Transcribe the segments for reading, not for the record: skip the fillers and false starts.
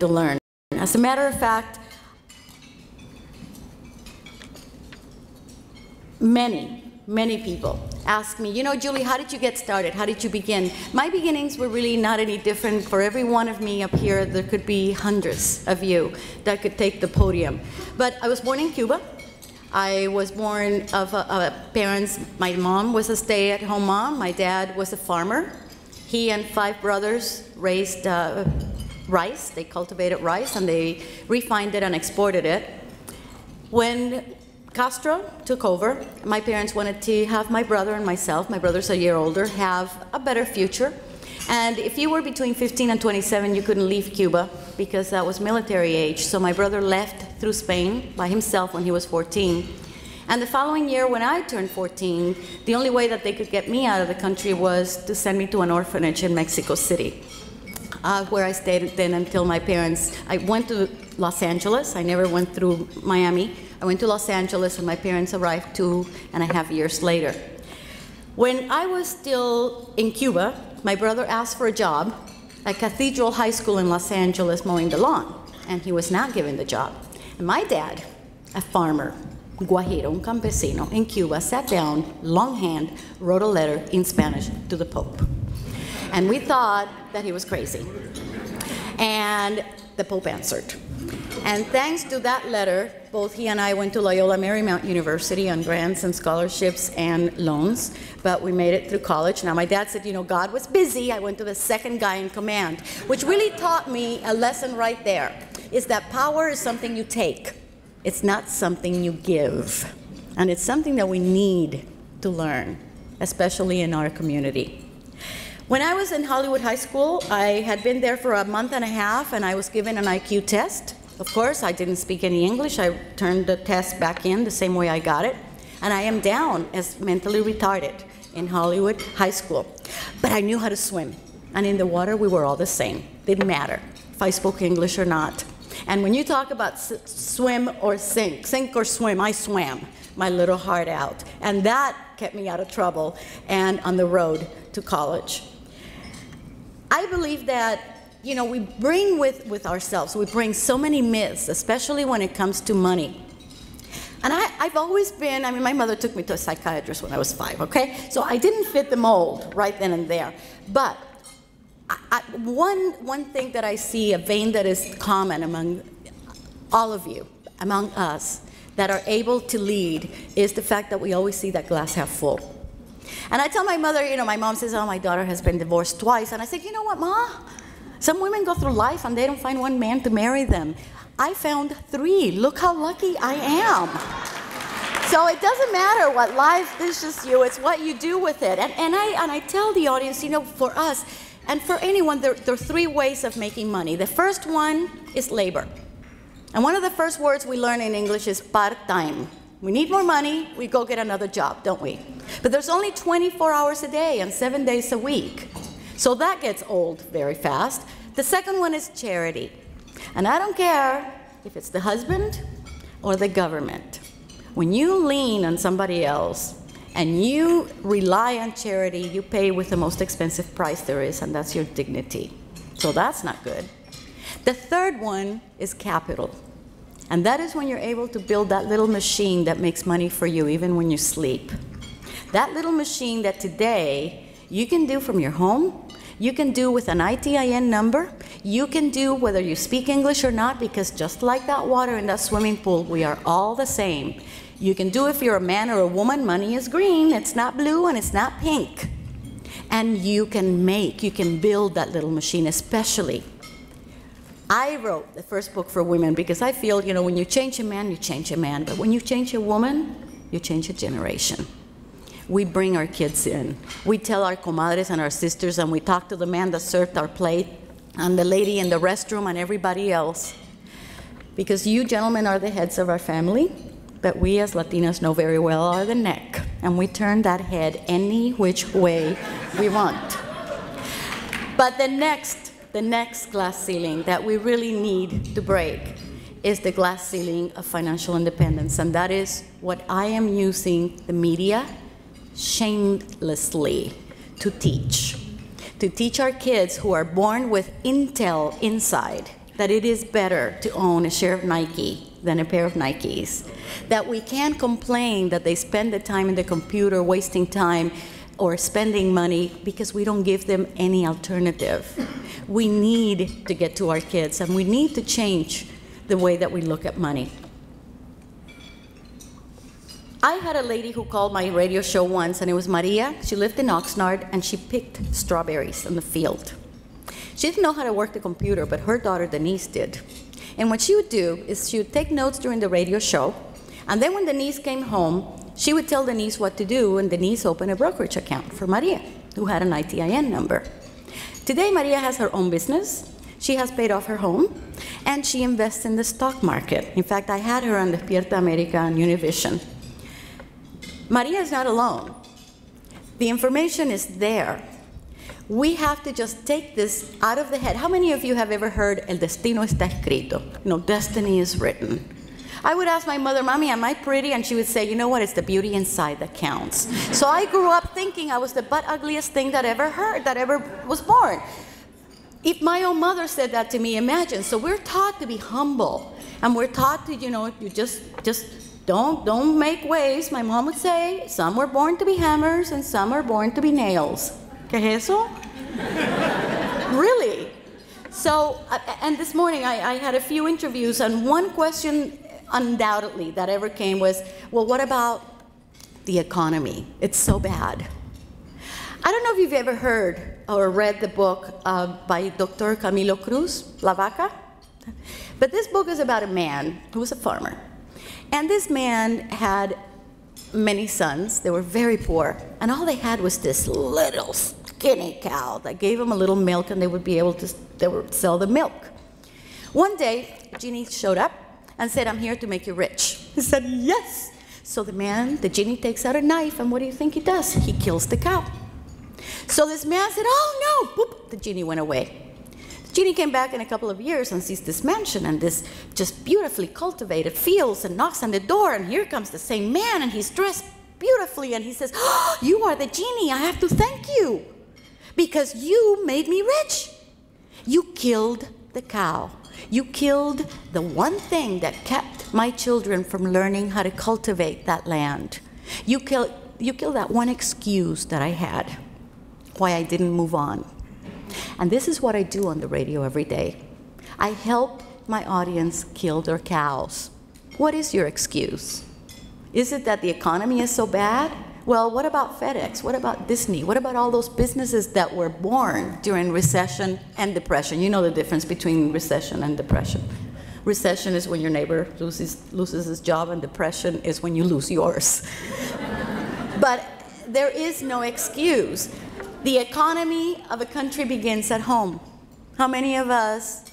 to learn. As a matter of fact, many people ask me, you know, Julie, how did you get started? How did you begin? My beginnings were really not any different. For every one of me up here, there could be hundreds of you that could take the podium. But I was born in Cuba. I was born of parents. My mom was a stay-at-home mom. My dad was a farmer. He and 5 brothers raised rice. They cultivated rice, and they refined it and exported it. When Castro took over, my parents wanted to have my brother and myself, my brother's a year older, have a better future. And if you were between 15 and 27, you couldn't leave Cuba because that was military age. So my brother left through Spain by himself when he was 14. And the following year, when I turned 14, the only way that they could get me out of the country was to send me to an orphanage in Mexico City, where I stayed then until my parents, I went to Los Angeles. I never went through Miami. I went to Los Angeles, and my parents arrived 2.5 years later. When I was still in Cuba, my brother asked for a job at Cathedral High School in Los Angeles mowing the lawn, and he was not given the job. And my dad, a farmer, Guajiro, un campesino in Cuba, sat down, longhand, wrote a letter in Spanish to the Pope. And we thought that he was crazy. And the Pope answered. And thanks to that letter, both he and I went to Loyola Marymount University on grants and scholarships and loans, but we made it through college. Now, my dad said, you know, God was busy. I went to the second guy in command, which really taught me a lesson right there, is that power is something you take. It's not something you give. And it's something that we need to learn, especially in our community. When I was in Hollywood High School, I had been there for a month and a half, and I was given an IQ test. Of course, I didn't speak any English. I turned the test back in the same way I got it. And I am down as mentally retarded in Hollywood High School. But I knew how to swim. And in the water, we were all the same. Didn't matter if I spoke English or not. And when you talk about swim or sink or swim, I swam my little heart out. And that kept me out of trouble and on the road to college. I believe that, you know, we bring with ourselves, we bring so many myths, especially when it comes to money. And I've always been, I mean, my mother took me to a psychiatrist when I was 5, okay? So I didn't fit the mold right then and there. But one thing that I see, a vein that is common among all of you, among us, that are able to lead, is the fact that we always see that glass half full. And I tell my mother, you know, my mom says, oh, my daughter has been divorced twice. And I said, you know what, Ma? Some women go through life and they don't find one man to marry them. I found 3. Look how lucky I am. So it doesn't matter what life dishes you, it's what you do with it. And I tell the audience, you know, for us, and for anyone, there are 3 ways of making money. The first one is labor. And one of the first words we learn in English is part-time. We need more money, we go get another job, don't we? But there's only 24 hours a day and 7 days a week. So that gets old very fast. The second one is charity. And I don't care if it's the husband or the government. When you lean on somebody else and you rely on charity, you pay with the most expensive price there is, and that's your dignity. So that's not good. The third one is capital. And that is when you're able to build that little machine that makes money for you even when you sleep. That little machine that today you can do from your home, you can do with an ITIN number, you can do whether you speak English or not, because just like that water in that swimming pool, we are all the same. You can do if you're a man or a woman, money is green, it's not blue and it's not pink. And you can build that little machine, especially. I wrote the first book for women because I feel, you know, when you change a man, you change a man. But when you change a woman, you change a generation. We bring our kids in. We tell our comadres and our sisters, and we talk to the man that served our plate, and the lady in the restroom, and everybody else. Because you gentlemen are the heads of our family, but we as Latinas know very well are the neck. And we turn that head any which way we want. But the next glass ceiling that we really need to break is the glass ceiling of financial independence. And that is what I am using the media shamelessly to teach our kids who are born with intel inside, that it is better to own a share of Nike than a pair of Nikes, that we can't complain that they spend the time in the computer wasting time or spending money because we don't give them any alternative. We need to get to our kids, and we need to change the way that we look at money. I had a lady who called my radio show once, and it was Maria. She lived in Oxnard, and she picked strawberries in the field. She didn't know how to work the computer, but her daughter Denise did. And what she would do is she would take notes during the radio show, and then when Denise came home, she would tell Denise what to do, and Denise opened a brokerage account for Maria, who had an ITIN number. Today, Maria has her own business. She has paid off her home, and she invests in the stock market. In fact, I had her on Despierta America on Univision. Maria is not alone. The information is there. We have to just take this out of the head. How many of you have ever heard El destino está escrito? You know, destiny is written. I would ask my mother, Mommy, am I pretty? And she would say, you know what, it's the beauty inside that counts. So I grew up thinking I was the butt ugliest thing that ever was born. If my own mother said that to me, imagine. So we're taught to be humble. And we're taught to, you know, you just don't make waves. My mom would say, some were born to be hammers and some are born to be nails. ¿Qué es eso? Really? So, and this morning I had a few interviews, and one question undoubtedly that ever came was, well, what about the economy? It's so bad. I don't know if you've ever heard or read the book by Dr. Camilo Cruz, La Vaca, but this book is about a man who was a farmer. And this man had many sons. They were very poor, and all they had was this little skinny cow that gave them a little milk, and they would sell the milk. One day, Genie showed up and said, I'm here to make you rich. He said, yes. So the genie takes out a knife, and what do you think he does? He kills the cow. So this man said, oh no, boop, the genie went away. The genie came back in a couple of years and sees this mansion and this just beautifully cultivated fields, and knocks on the door, and here comes the same man, and he's dressed beautifully, and he says, oh, you are the genie, I have to thank you because you made me rich. You killed the cow. You killed the one thing that kept my children from learning how to cultivate that land. You killed that one excuse that I had why I didn't move on. And this is what I do on the radio every day. I help my audience kill their cows. What is your excuse? Is it that the economy is so bad? Well, what about FedEx? What about Disney? What about all those businesses that were born during recession and depression? You know the difference between recession and depression. Recession is when your neighbor loses his job, and depression is when you lose yours. But there is no excuse. The economy of a country begins at home. How many of us,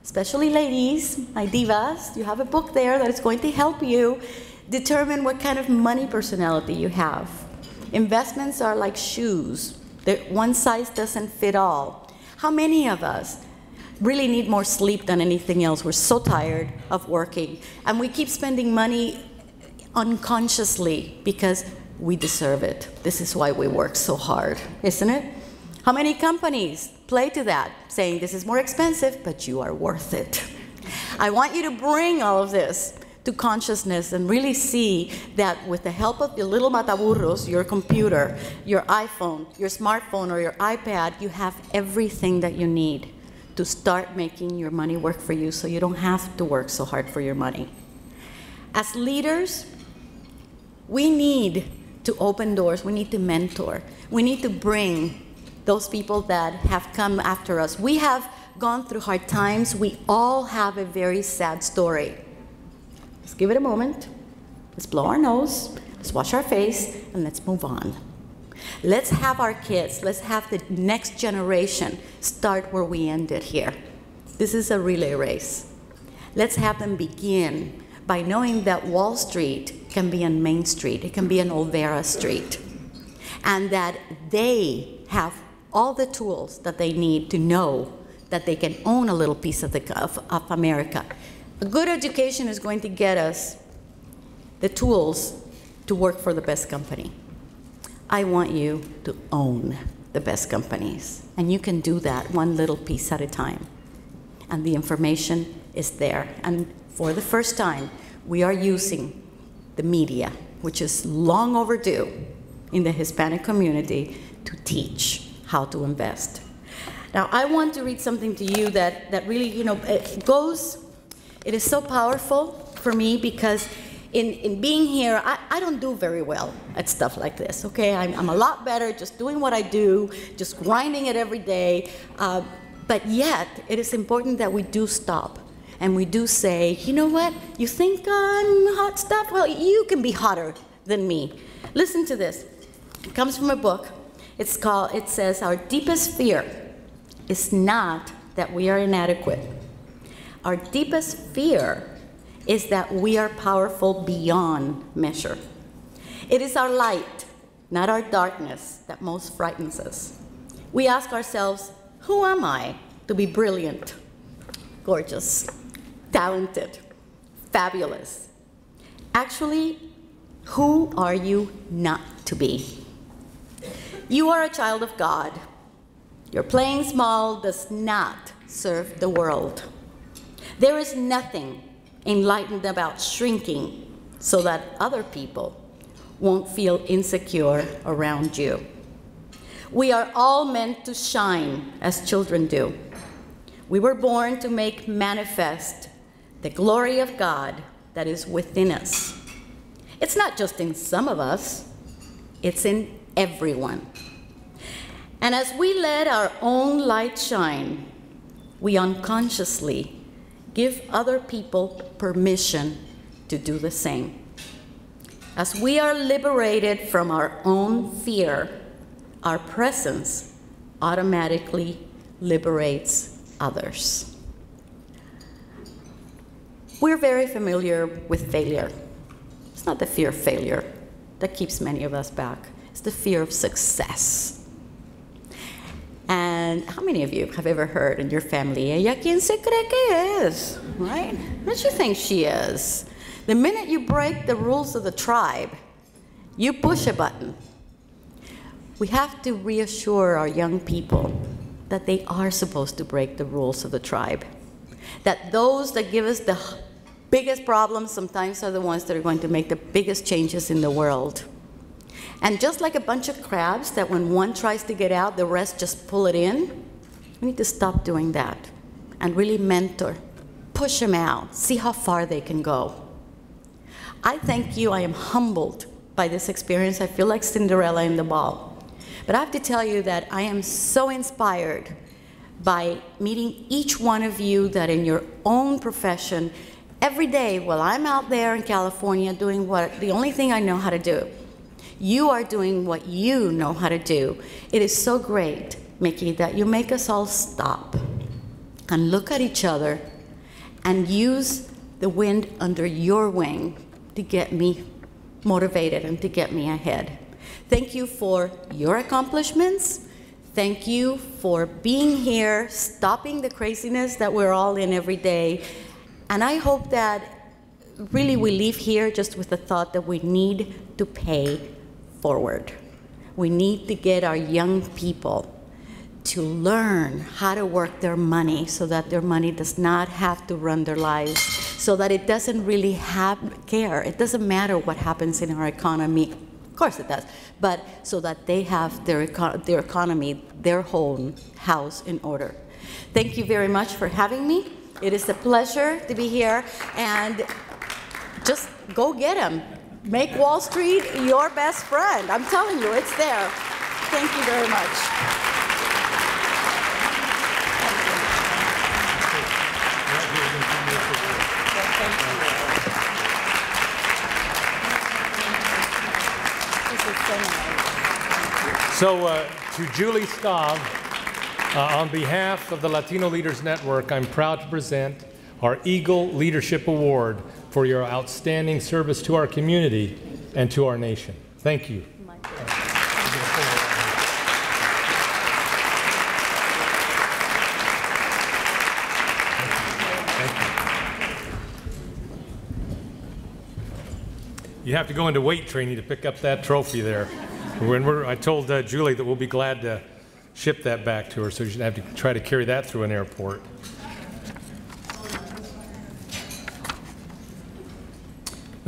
especially ladies, my divas, you have a book there that is going to help you determine what kind of money personality you have. Investments are like shoes. One size doesn't fit all. How many of us really need more sleep than anything else? We're so tired of working, and we keep spending money unconsciously because we deserve it. This is why we work so hard, isn't it? How many companies play to that, saying this is more expensive, but you are worth it? I want you to bring all of this to consciousness and really see that with the help of your little mataburros, your computer, your iPhone, your smartphone, or your iPad, you have everything that you need to start making your money work for you so you don't have to work so hard for your money. As leaders, we need to open doors. We need to mentor. We need to bring those people that have come after us. We have gone through hard times. We all have a very sad story. Let's give it a moment. Let's blow our nose. Let's wash our face, and let's move on. Let's have our kids, let's have the next generation start where we ended here. This is a relay race. Let's have them begin by knowing that Wall Street can be on Main Street, it can be on Olvera Street, and that they have all the tools that they need to know that they can own a little piece of America. A good education is going to get us the tools to work for the best company. I want you to own the best companies, and you can do that one little piece at a time. and the information is there. And for the first time, we are using the media, which is long overdue in the Hispanic community, to teach how to invest. Now, I want to read something to you that really, it is so powerful for me, because in being here, I don't do very well at stuff like this, okay? I'm a lot better just doing what I do, just grinding it every day, but yet it is important that we do stop and we do say, you know what, you think I'm hot stuff? Well, you can be hotter than me. Listen to this. It comes from a book. It says, our deepest fear is not that we are inadequate. Our deepest fear is that we are powerful beyond measure. It is our light, not our darkness, that most frightens us. We ask ourselves, who am I to be brilliant, gorgeous, talented, fabulous? Actually, who are you not to be? You are a child of God. Your playing small does not serve the world. There is nothing enlightened about shrinking so that other people won't feel insecure around you. We are all meant to shine as children do. We were born to make manifest the glory of God that is within us. It's not just in some of us, it's in everyone. And as we let our own light shine, we unconsciously give other people permission to do the same. As we are liberated from our own fear, our presence automatically liberates others. We're very familiar with failure. It's not the fear of failure that keeps many of us back. It's the fear of success. And how many of you have ever heard in your family, ella quien se cree que es, right? What do you think she is? The minute you break the rules of the tribe, you push a button. We have to reassure our young people that they are supposed to break the rules of the tribe. That those that give us the biggest problems sometimes are the ones that are going to make the biggest changes in the world. And just like a bunch of crabs that when one tries to get out, the rest just pull it in, we need to stop doing that and really mentor, push them out, see how far they can go. I thank you. I am humbled by this experience. I feel like Cinderella in the ball. But I have to tell you that I am so inspired by meeting each one of you that in your own profession, every day while I'm out there in California doing the only thing I know how to do, you are doing what you know how to do. It is so great, Mickey, that you make us all stop and look at each other and use the wind under your wing to get me motivated and to get me ahead. Thank you for your accomplishments. Thank you for being here, stopping the craziness that we're all in every day. And I hope that really we leave here just with the thought that we need to pay forward. We need to get our young people to learn how to work their money so that their money does not have to run their lives, so that it doesn't really care. It doesn't matter what happens in our economy. Of course it does, but so that they have their economy, their whole house in order. Thank you very much for having me. It is a pleasure to be here, and just go get them. Make Wall Street your best friend. I'm telling you, it's there. Thank you very much. So to Julie Stav, on behalf of the Latino Leaders Network, I'm proud to present our Eagle Leadership Award for your outstanding service to our community and to our nation. Thank you. You have to go into weight training to pick up that trophy there. I told Julie that we'll be glad to ship that back to her, so you should have to try to carry that through an airport.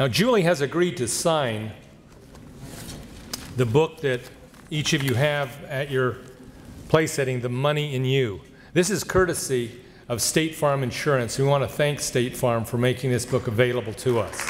Now, Julie has agreed to sign the book that each of you have at your place setting, The Money in You. This is courtesy of State Farm Insurance. We want to thank State Farm for making this book available to us.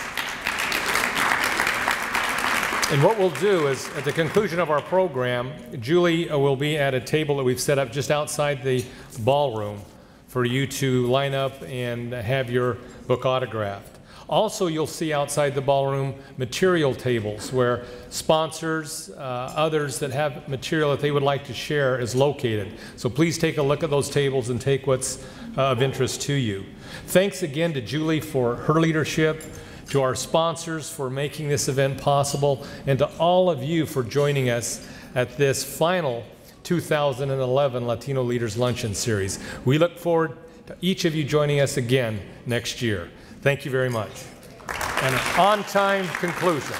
And what we'll do is, at the conclusion of our program, Julie will be at a table that we've set up just outside the ballroom for you to line up and have your book autographed. Also, you'll see outside the ballroom material tables where sponsors, others that have material that they would like to share is located. So please take a look at those tables and take what's of interest to you. Thanks again to Julie for her leadership, to our sponsors for making this event possible, and to all of you for joining us at this final 2011 Latino Leaders Luncheon Series. We look forward to each of you joining us again next year. Thank you very much. And an on-time conclusion.